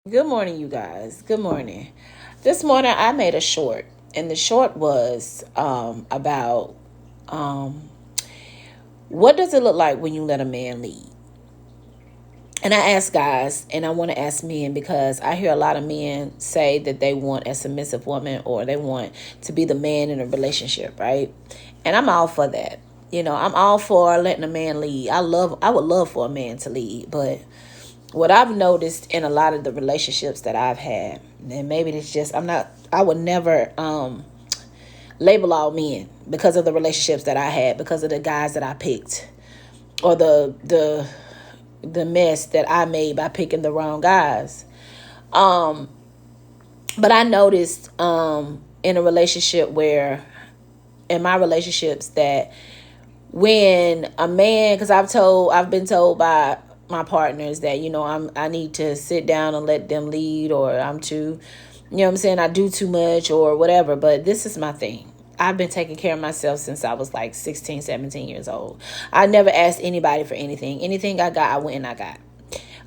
Good morning, you guys. Good morning. This morning I made a short, and the short was about um, what does it look like when you let a man lead? And I ask guys, and I want to ask men because I hear a lot of men say that they want a submissive woman or they want to be the man in a relationship, right? And I'm all for that. I'm all for letting a man lead. I would love for a man to lead, but what I've noticed in a lot of the relationships that I've had, and maybe it's just I would never label all men because of the relationships that I had, because of the guys that I picked, or the mess that I made by picking the wrong guys. Um, but I noticed in a relationship where in my relationships that when a man, because I've been told by my partners that I need to sit down and let them lead, or I'm too, what I'm saying, I do too much or whatever. But this is my thing. I've been taking care of myself since I was like 16, 17 years old. I never asked anybody for anything. Anything I got, I went and I got.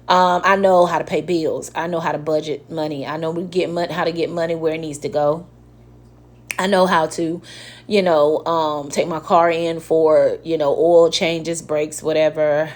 I know how to pay bills. I know how to budget money. I know how to get money where it needs to go. I know how to, take my car in for, oil changes, brakes, whatever.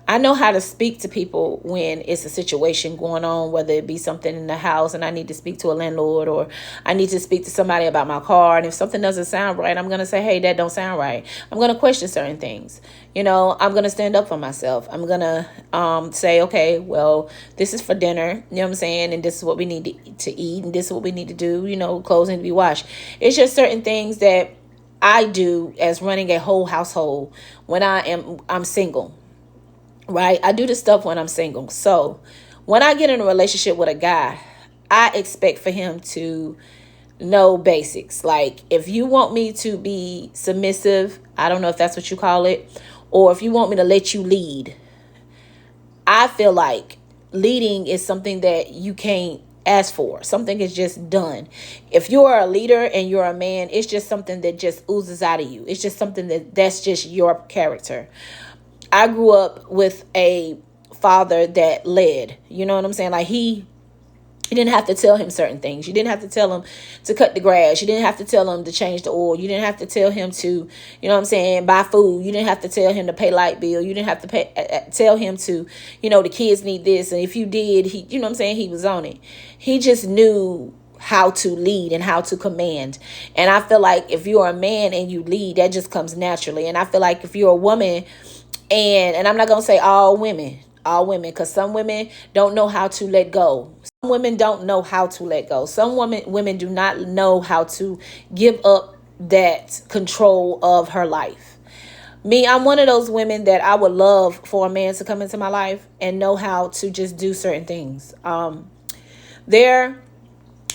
I know how to speak to people when it's a situation going on, whether it be something in the house and I need to speak to a landlord, or I need to speak to somebody about my car. And if something doesn't sound right, I'm going to say, hey, that don't sound right. I'm going to question certain things. I'm going to stand up for myself. I'm going to say, okay, well, this is for dinner, you know what I'm saying? And this is what we need to eat. And this is what we need to do, clothes need to be washed. It's just certain things that I do as running a whole household when I'm single. Right? I do this stuff when I'm single. So when I get in a relationship with a guy, I expect for him to know basics. Like, if you want me to be submissive, I don't know if that's what you call it, or if you want me to let you lead, I feel like leading is something that you can't ask for. Something is just done. If you are a leader and you're a man, it's just something that just oozes out of you. It's just something that's just your character. I grew up with a father that led, you know what I'm saying? Like, you didn't have to tell him certain things. You didn't have to tell him to cut the grass. You didn't have to tell him to change the oil. You didn't have to tell him to, you know what I'm saying, buy food. You didn't have to tell him to pay light bill. You didn't have to tell him to, the kids need this. And if you did, he, you know what I'm saying, he was on it. He just knew how to lead and how to command. And I feel like if you're a man and you lead, that just comes naturally. And I feel like if you're a woman, and I'm not going to say all women, because some women don't know how to let go. Some women don't know how to let go. Some women do not know how to give up that control of her life. Me, I'm one of those women that I would love for a man to come into my life and know how to just do certain things. There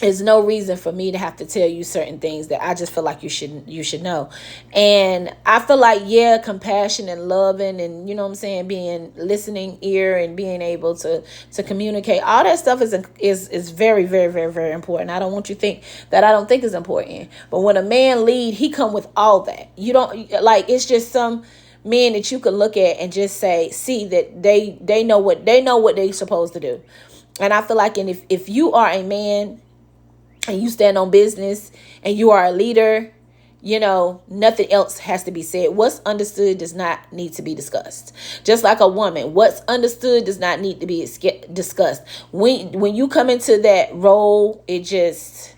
is no reason for me to have to tell you certain things that I just feel like you should know. And I feel like, yeah, compassion and loving and, you know what I'm saying, being listening ear and being able to communicate, all that stuff is very, very, very, very important. I don't want you to think that I don't think is important. But when a man lead, he come with all that. You don't, like, it's just some men that you can look at and just see that they know what they're supposed to do. And I feel like, and if you are a man and you stand on business and you are a leader, nothing else has to be said. What's understood does not need to be discussed. Just like a woman, what's understood does not need to be discussed. When you come into that role, it just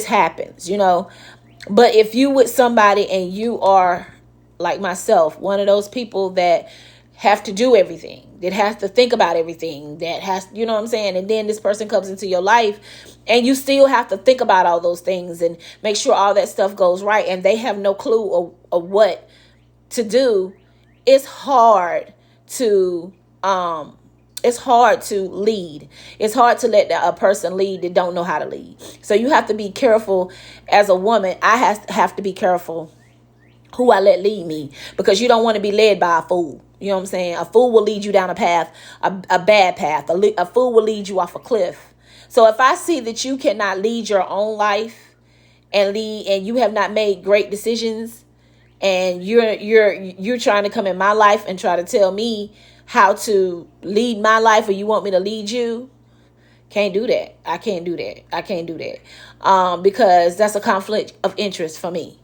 happens, But if you with somebody and you are like myself, one of those people that have to do everything, that has to think about everything, that has, you know what I'm saying? And then this person comes into your life and you still have to think about all those things and make sure all that stuff goes right. And they have no clue of what to do. It's hard to, lead. It's hard to let a person lead that don't know how to lead. So you have to be careful as a woman. I have to be careful who I let lead me, because you don't want to be led by a fool. You know what I'm saying? A fool will lead you down a path, a bad path. A fool will lead you off a cliff. So if I see that you cannot lead your own life and you have not made great decisions, and you're trying to come in my life and try to tell me how to lead my life, or you want me to lead you, Can't do that. I can't do that. I can't do that. Because that's a conflict of interest for me.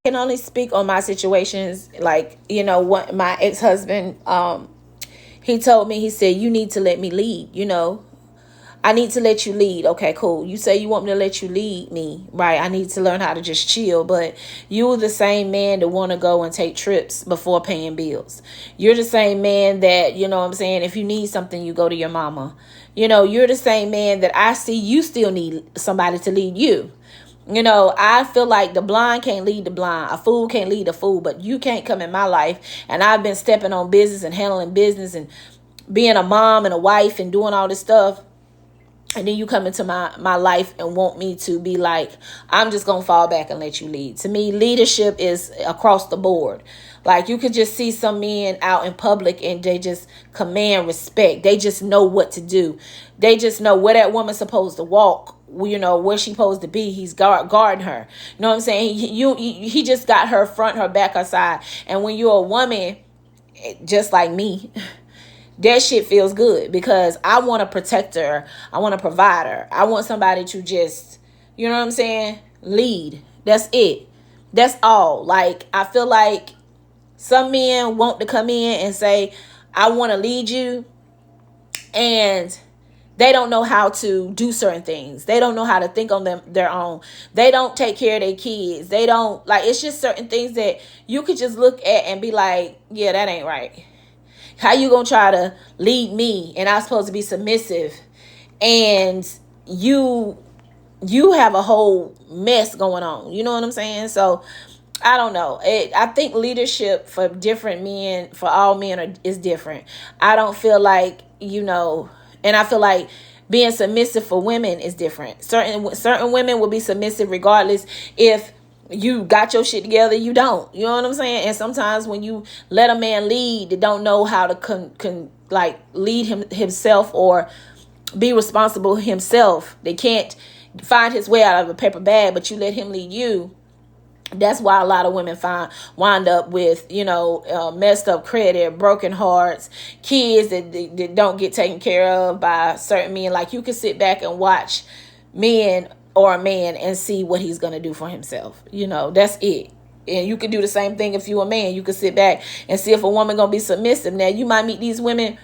I can only speak on my situations. Like, what my ex-husband, he told me, he said, you need to let me lead, I need to let you lead. Okay, cool. You say you want me to let you lead me, right? I need to learn how to just chill. But you're the same man that want to go and take trips before paying bills. You're the same man that, what I'm saying, if you need something, you go to your mama. You're the same man that I see you still need somebody to lead you. I feel like the blind can't lead the blind. A fool can't lead a fool. But you can't come in my life. And I've been stepping on business and handling business and being a mom and a wife and doing all this stuff. And then you come into my life and want me to be like, I'm just going to fall back and let you lead. To me, leadership is across the board. Like, you could just see some men out in public and they just command respect. They just know what to do. They just know where that woman's supposed to walk, where she's supposed to be. He's guarding her. You know what I'm saying? He just got her front, her back, her side. And when you're a woman, just like me, that shit feels good because I want to protect her. I want to provide her. I want somebody to just, you know what I'm saying, lead. That's it. That's all. Like, I feel like some men want to come in and say, I want to lead you. And they don't know how to do certain things. They don't know how to think on their own. They don't take care of their kids. They don't, like, it's just certain things that you could just look at and be like, yeah, that ain't right. How you gonna try to lead me and I'm supposed to be submissive and you have a whole mess going on? You know what I'm saying? So I don't know. I think leadership for different men, for all men, is different. I don't feel like, and I feel like being submissive for women is different. Certain women will be submissive regardless if you got your shit together, you don't. You know what I'm saying? And sometimes when you let a man lead, they don't know how to lead himself or be responsible himself. They can't find his way out of a paper bag, but you let him lead you. That's why a lot of women wind up with, messed up credit, broken hearts, kids that don't get taken care of by certain men. Like, you can sit back and watch men or a man and see what he's going to do for himself. That's it. And you can do the same thing if you're a man. You can sit back and see if a woman going to be submissive. Now, you might meet these women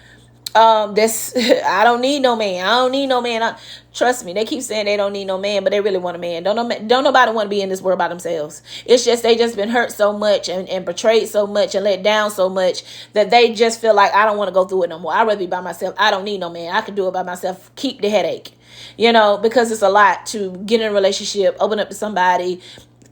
that's I don't need no man. I don't need no man. Trust me, they keep saying they don't need no man, but they really want a man. Don't nobody want to be in this world by themselves. It's just they just been hurt so much and betrayed so much and let down so much that they just feel like, I don't want to go through it no more. I'd rather be by myself. I don't need no man. I can do it by myself. Keep the headache. Because it's a lot to get in a relationship, open up to somebody,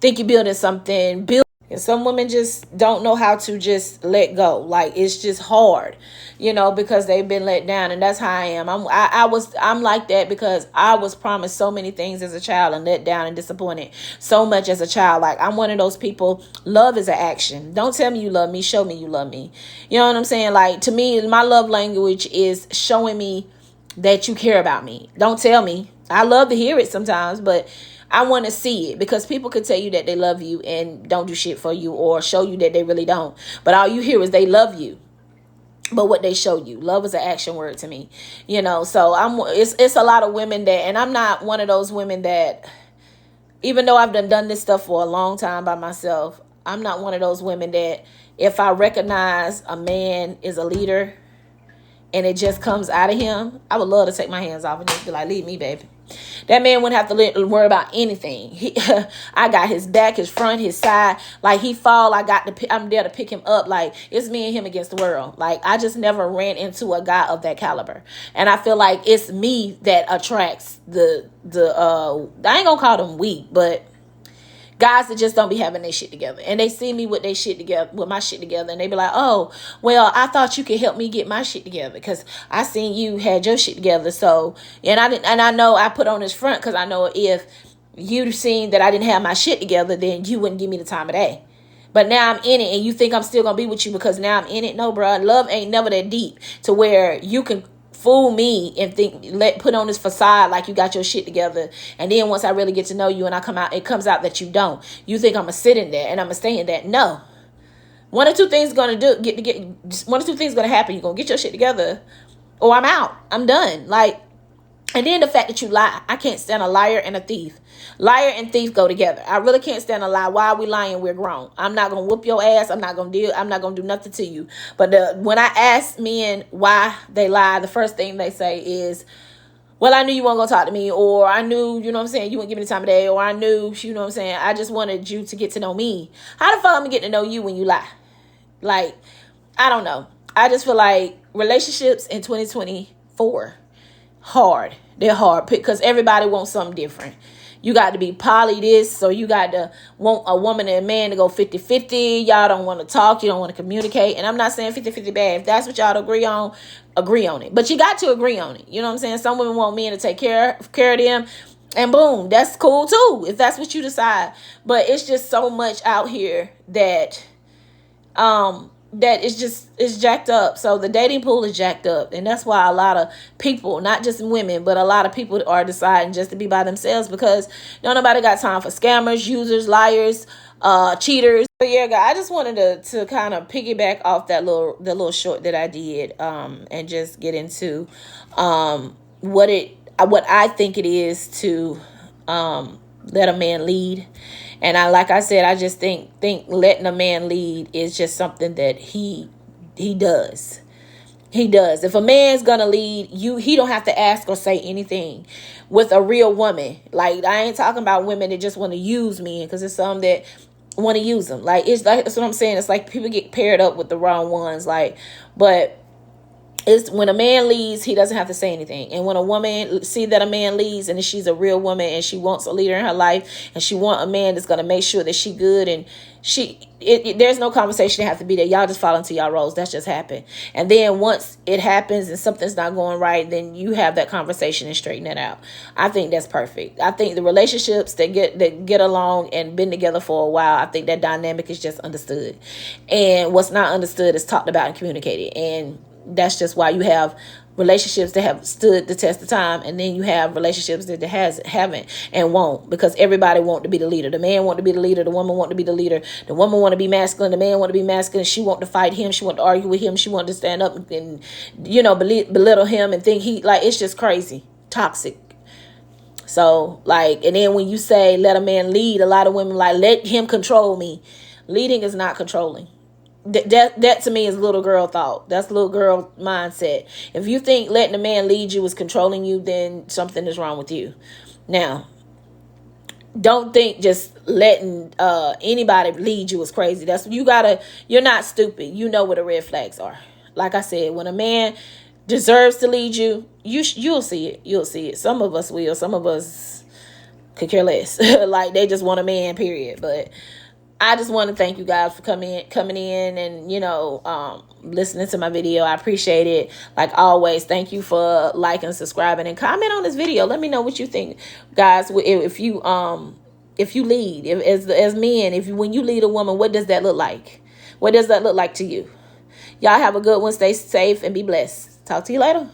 think you're building something, and some women just don't know how to just let go. Like, it's just hard, because they've been let down. And that's how I am. I'm like that because I was promised so many things as a child and let down and disappointed so much as a child. Like, I'm one of those people. Love is an action. Don't tell me you love me. Show me you love me. You know what I'm saying? Like, to me, my love language is showing me that you care about me. Don't tell me. I love to hear it sometimes, but I want to see it, because people could tell you that they love you and don't do shit for you, or show you that they really don't. But all you hear is they love you. But what they show you, love is an action word to me, So it's a lot of women that, and I'm not one of those women that, even though I've done this stuff for a long time by myself, I'm not one of those women that if I recognize a man is a leader and it just comes out of him, I would love to take my hands off and just be like, leave me, baby. That man wouldn't have to worry about anything. I got his back, his front, his side. Like, he fall, I'm there to pick him up. Like, it's me and him against the world. Like, I just never ran into a guy of that caliber. And I feel like it's me that attracts I ain't gonna call them weak, but guys that just don't be having their shit together. And they see me with their shit together, with my shit together, and they be like, oh, well, I thought you could help me get my shit together because I seen you had your shit together. So, and I know I put on this front because I know if you'd seen that I didn't have my shit together, then you wouldn't give me the time of day. But now I'm in it, and you think I'm still gonna be with you because now I'm in it? No, bro. Love ain't never that deep to where you can fool me and put on this facade like you got your shit together, and then once I really get to know you and I come out, it comes out that you don't. You think I'm gonna sit in there and I'm gonna stay in that? No. One or two things gonna happen. You're gonna get your shit together, or I'm out. I'm done. Like, And then the fact that you lie. I can't stand a liar and a thief. Liar and thief go together. I really can't stand a lie. Why are we lying? We're grown. I'm not gonna whoop your ass. I'm not gonna do nothing to you. But when I ask men why they lie, the first thing they say is, well, I knew you weren't gonna talk to me, or I knew, you know what I'm saying, you wouldn't give me the time of day, or I knew, you know what I'm saying, I just wanted you to get to know me. How the fuck am I get to know you when you lie? Like, I don't know. I just feel like relationships in 2024 hard. They're hard because everybody wants something different. You got to be poly this, so you got to want a woman and a man to go 50-50. Y'all don't want to talk. You don't want to communicate. And I'm not saying 50-50 bad. If that's what y'all agree on it. But you got to agree on it. You know what I'm saying? Some women want men to take care of them. And boom, that's cool too, if that's what you decide. But it's just so much out here that it's jacked up. So the dating pool is jacked up, and that's why a lot of people, not just women, but a lot of people are deciding just to be by themselves, because don't nobody got time for scammers, users, liars, cheaters. So yeah, guys, I just wanted to kind of piggyback off the little short that I did, and just get into what I think it is to let a man lead. And like I said, I just think letting a man lead is just something that he does. He does. If a man's gonna lead you, he don't have to ask or say anything. With a real woman, like, I ain't talking about women that just want to use men, because there's some that want to use them. Like, it's like, that's what I'm saying. It's like people get paired up with the wrong ones. Like, but it's when a man leads, he doesn't have to say anything. And when a woman see that a man leads and she's a real woman and she wants a leader in her life and she want a man that's going to make sure that she good, and there's no conversation that have to be there. Y'all just fall into y'all roles. That's just happened. And then once it happens and something's not going right, then you have that conversation and straighten it out. I think that's perfect. I think the relationships that get along and been together for a while, I think that dynamic is just understood. And what's not understood is talked about and communicated. And that's just why you have relationships that have stood the test of time, and then you have relationships that haven't and won't, because everybody want to be the leader. The man want to be the leader, the woman want to be the leader, the woman want to be masculine, the man want to be masculine. She want to fight him, she want to argue with him, she want to stand up and belittle him and think it's just crazy, toxic. So and then when you say let a man lead, a lot of women let him control me. Leading is not controlling. That to me is little girl thought. That's little girl mindset. If you think letting a man lead you is controlling you, then something is wrong with you. Now, don't think just letting anybody lead you is crazy. You're not stupid. You know what the red flags are. Like I said, when a man deserves to lead you, you'll see it. You'll see it. Some of us will. Some of us could care less. Like, they just want a man, period. But I just want to thank you guys for coming in and, listening to my video. I appreciate it. Like always, thank you for liking, subscribing, and comment on this video. Let me know what you think, guys. If you lead, as men, when you lead a woman, what does that look like? What does that look like to you? Y'all have a good one. Stay safe and be blessed. Talk to you later.